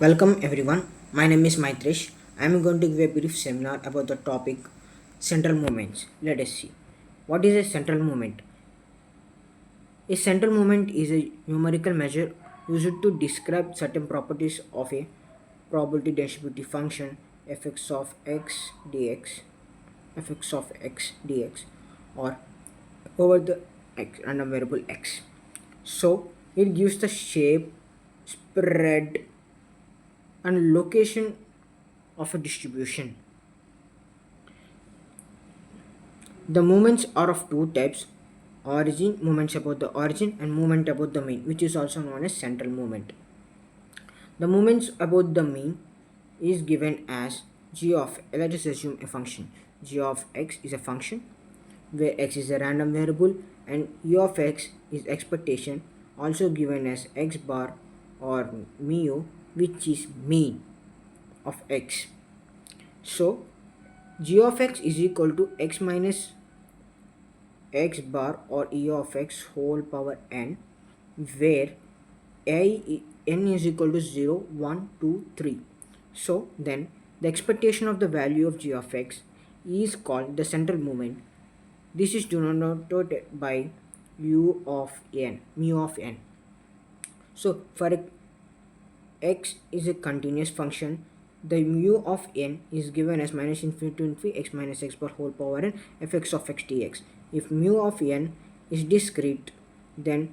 Welcome everyone. My name is Maitresh. I am going to give a brief seminar about the topic central movements. Let us see. What is a central movement? A central movement is a numerical measure used to describe certain properties of a probability density function fx of x dx, fx of x dx, or over the x random variable x. So it gives the shape, spread, and location of a distribution. The movements are of two types: origin, movements about the origin, and movement about the mean, which is also known as central movement. The movements about the mean is given as g of, let us assume a function. G of x is a function where x is a random variable and u of x is expectation, also given as x bar or mu, which is mean of x. So g of x is equal to x minus x bar or e of x whole power n, where n is equal to 0, 1, 2, 3. So then the expectation of the value of g of x is called the central movement. This is denoted by u of n, mu of n. So for x is a continuous function, the mu of n is given as minus infinity to infinity x minus x bar whole power n fx of x dx. If mu of n is discrete, then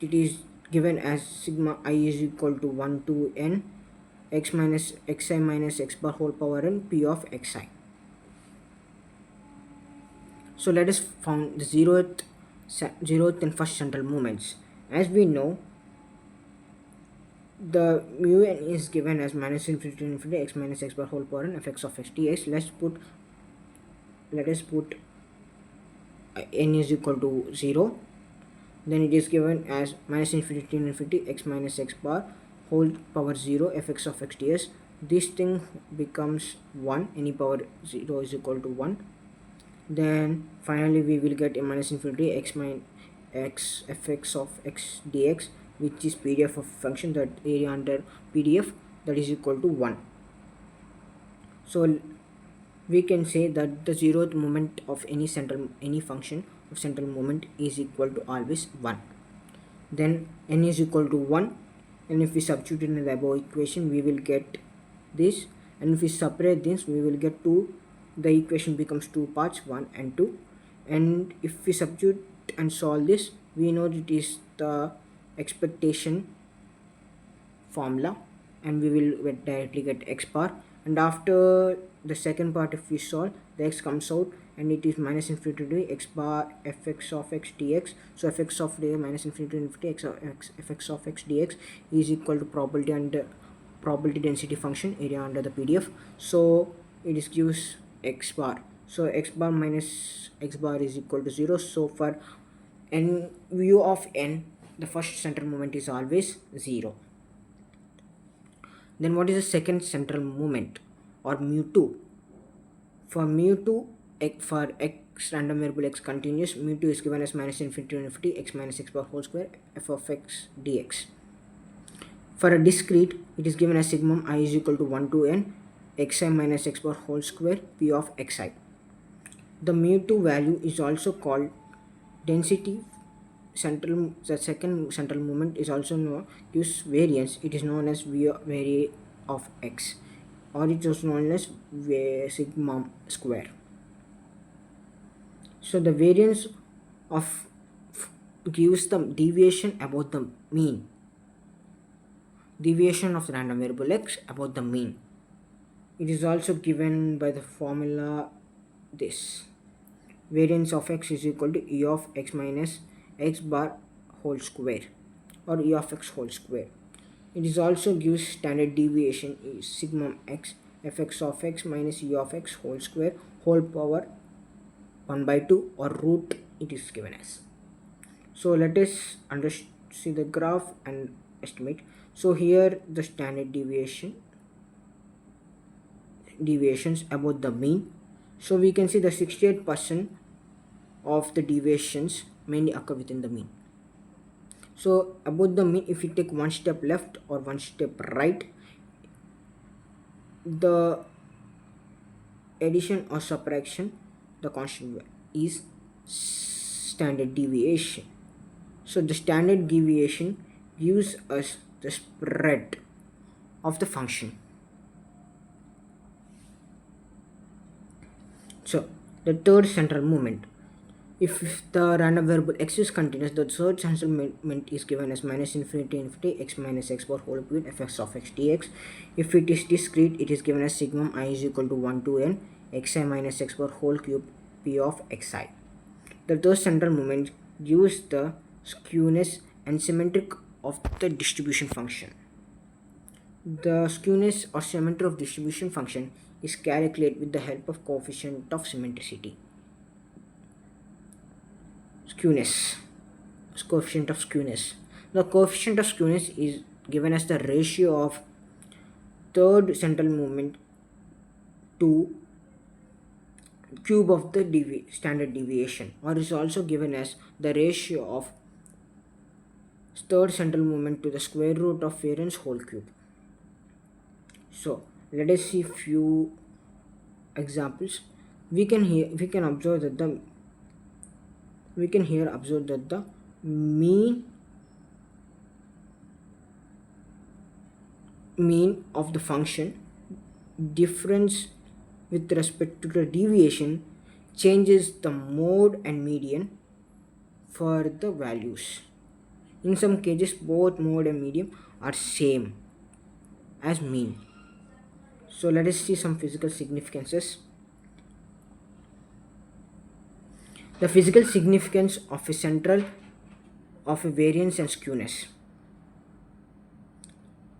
it is given as sigma I is equal to 1 to n x minus xi minus x bar whole power n p of xi. So let us find the zeroth and first central movements. As we know, the mu n is given as minus infinity to infinity x minus x bar whole power n fx of x dx. Let us put n is equal to 0. Then it is given as minus infinity to infinity x minus x bar whole power 0 fx of x ds. This thing becomes 1, any power 0 is equal to 1. Then finally we will get a minus infinity x minus x fx of x dx, which is PDF of function, that area under PDF, that is equal to 1. So we can say that the zeroth moment of any function of central moment is equal to always 1. Then n is equal to 1, and if we substitute in the above equation we will get this, and if we separate this we will get 2. The equation becomes two parts, 1 and 2, and if we substitute and solve this, we know it is the expectation formula, and we will directly get x bar. And after the second part, if we solve, the x comes out and it is minus infinity to x bar fx of x dx. So fx of the minus infinity to infinity x of x fx of x dx is equal to probability and probability density function area under the PDF. So it is gives x bar. So x bar minus x bar is equal to 0. So for n u of n, the first central moment is always 0. Then what is the second central moment, or mu2? For mu2, for x random variable x continuous, mu2 is given as minus infinity to infinity x minus x bar whole square f of x dx. For a discrete, it is given as sigma I is equal to 1 to n xi minus x bar whole square p of xi. The mu2 value is also called density. The second central moment is also gives variance. It is known as v of x, or it is known as sigma square. So the variance of gives the deviation about the mean, deviation of the random variable x about the mean. It is also given by the formula this: variance of x is equal to e of x minus x bar whole square, or e of x whole square. It is also gives standard deviation is sigma x fx of x minus e of x whole square whole power 1 by 2, or root it is given as. So let us see the graph and estimate. So here the standard deviations about the mean. So we can see the 68% of the deviations mainly occur within the mean. So about the mean, if we take one step left or one step right, the addition or subtraction, the constant is standard deviation. So the standard deviation gives us the spread of the function. So the third central movement. If the random variable x is continuous, the third central movement is given as minus infinity infinity x minus x bar whole cubed fx of x dx. If it is discrete, it is given as sigma I is equal to 1 to n xi minus x bar whole cube p of xi. The third central movement gives the skewness and symmetric of the distribution function. The skewness or symmetry of distribution function is calculated with the help of coefficient of symmetricity. Skewness. Coefficient of skewness. The coefficient of skewness is given as the ratio of third central movement to cube of the standard deviation, or is also given as the ratio of third central movement to the square root of variance whole cube. So let us see few examples. We can observe that the mean of the function difference with respect to the deviation changes the mode and median for the values. In some cases, both mode and median are same as mean. So let us see some physical significances. The physical significance of a central of a variance and skewness.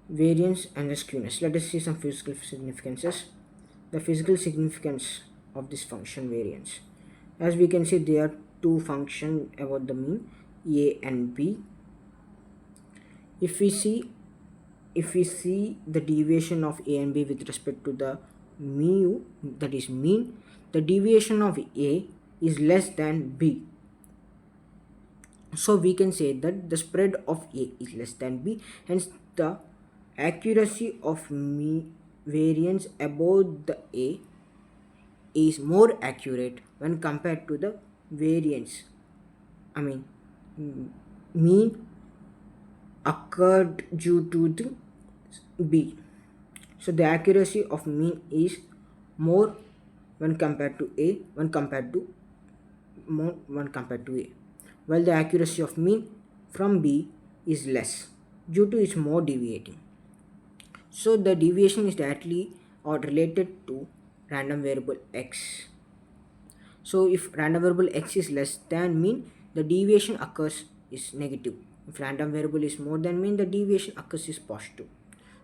Variance and the skewness. Let us see some physical significances. The physical significance of this function variance. As we can see, there are two functions about the mean, a and b. If we see the deviation of a and b with respect to the mu, that is mean, the deviation of a is less than b. So we can say that the spread of a is less than b, hence the accuracy of variance about the a is more accurate when compared to the variance, mean occurred due to the b. So the accuracy of mean is more when compared to a, while the accuracy of mean from b is less due to its more deviating. So the deviation is directly or related to random variable x. So if random variable x is less than mean, the deviation occurs is negative. If random variable is more than mean, the deviation occurs is positive.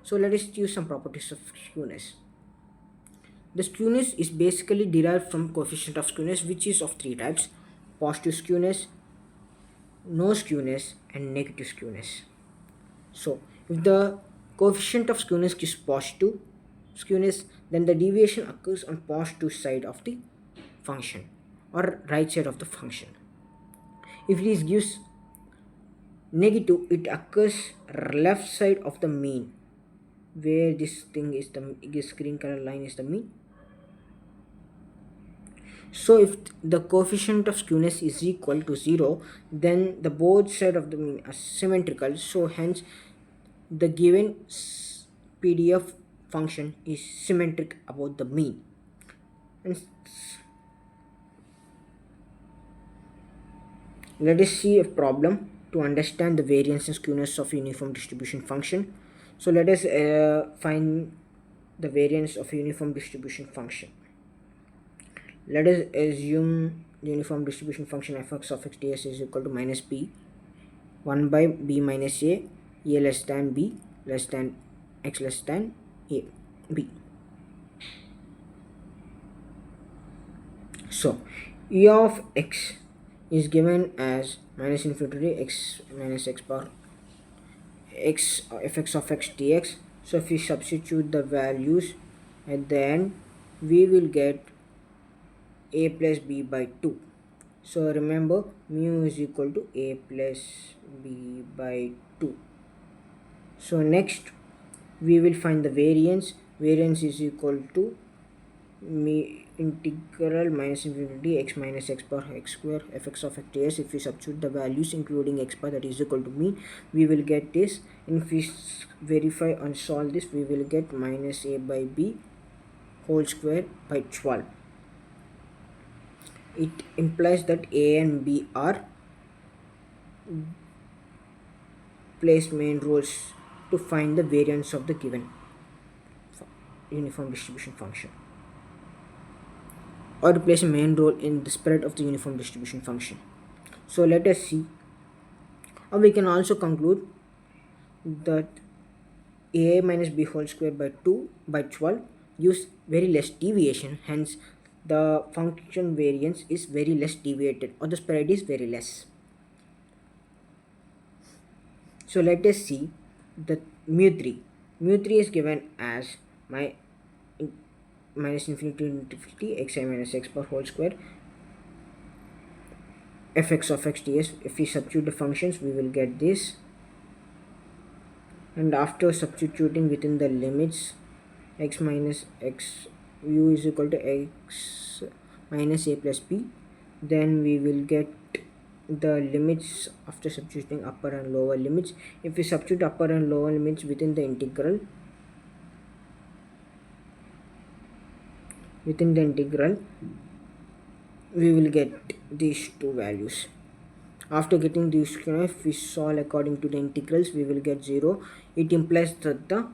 So let us use some properties of skewness. The skewness is basically derived from coefficient of skewness, which is of three types: positive skewness, no skewness, and negative skewness. So if the coefficient of skewness is positive skewness, then the deviation occurs on positive side of the function or right side of the function. If it gives negative, it occurs left side of the mean, where this green color line is the mean. So if the coefficient of skewness is equal to 0, then the both side of the mean are symmetrical, so hence the given PDF function is symmetric about the mean. And let us see a problem to understand the variance and skewness of uniform distribution function. So let us find the variance of uniform distribution function. Let us assume the uniform distribution function fx of x ds is equal to minus b 1 by b minus a less than b less than x less than a b. So e of x is given as minus infinity x minus x bar x fx of x dx. So if we substitute the values at the end, we will get a plus b by 2. So remember, mu is equal to a plus b by 2. So next we will find the variance. Variance is equal to integral minus infinity x minus x bar x square fx of ts. If we substitute the values including x bar, that is equal to me, we will get this. And if we verify and solve this, we will get minus a by b whole square by 12. It implies that a and b are placed main roles to find the variance of the given uniform distribution function, or to place a main role in the spread of the uniform distribution function. So let us see. Or we can also conclude that a minus b whole square by 2 by 12 gives very less deviation, hence the function variance is very less deviated, or the spread is very less. So let us see the mu3. Mu3 is given as minus infinity to infinity xi minus x bar whole square fx of x ds. If we substitute the functions, we will get this. And after substituting within the limits, x minus x u is equal to x minus a plus b, then we will get the limits after substituting upper and lower limits. If we substitute upper and lower limits within the integral, we will get these two values. After getting these, if we solve according to the integrals, we will get 0. It implies that the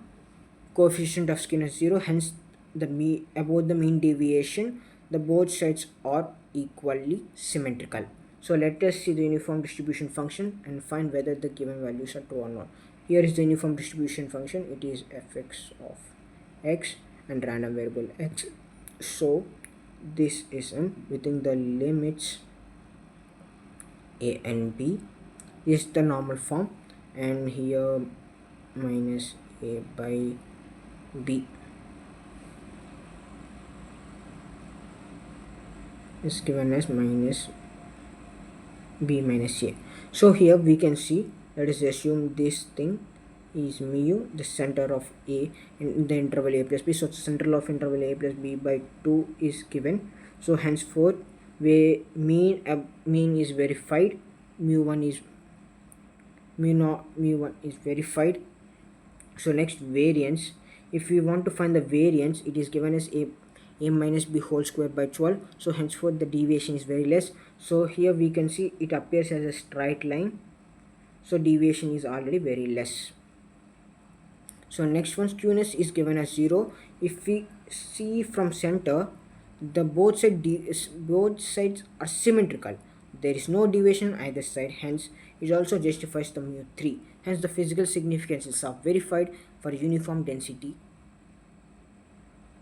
coefficient of skewness 0, hence about the mean deviation, the both sides are equally symmetrical. So let us see the uniform distribution function and find whether the given values are true or not. Here is the uniform distribution function. It is fx of x and random variable x. So this is within the limits a and b is the normal form, and here minus a by b is given as minus b minus a. So here we can see, let us assume this thing is mu, the center of a in the interval a plus b. So central of interval a plus b by 2 is given. So henceforth where mean is verified, mu1 is verified. So next, variance. If we want to find the variance, it is given as a minus b whole square by 12. So henceforth the deviation is very less. So here we can see it appears as a straight line, so deviation is already very less. So next one, skewness is given as 0. If we see from center, the both sides are symmetrical. There is no deviation either side, hence it also justifies the mu3. Hence the physical significances are verified for uniform density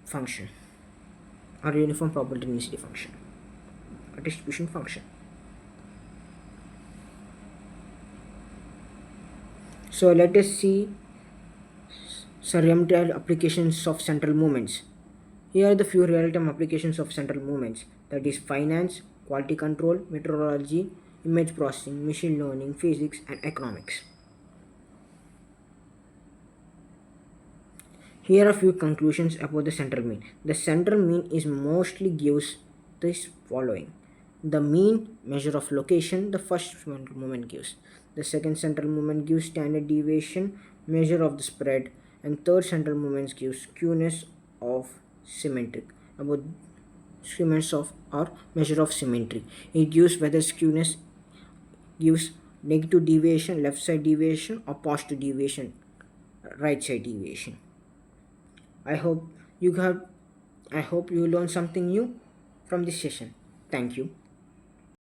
function, or uniform probability density function, or distribution function. So let us see some real-time applications of central movements. Here are the few real-time applications of central movements, that is finance, quality control, meteorology, image processing, machine learning, physics, and economics. Here are few conclusions about the central mean. The central mean is mostly gives this following. The mean, measure of location, the first central movement gives. The second central movement gives standard deviation, measure of the spread, and third central movement gives skewness of symmetric, about skewness of or measure of symmetry. It gives whether skewness gives negative deviation, left side deviation, or positive deviation, right side deviation. I hope you learned something new from this session. Thank you.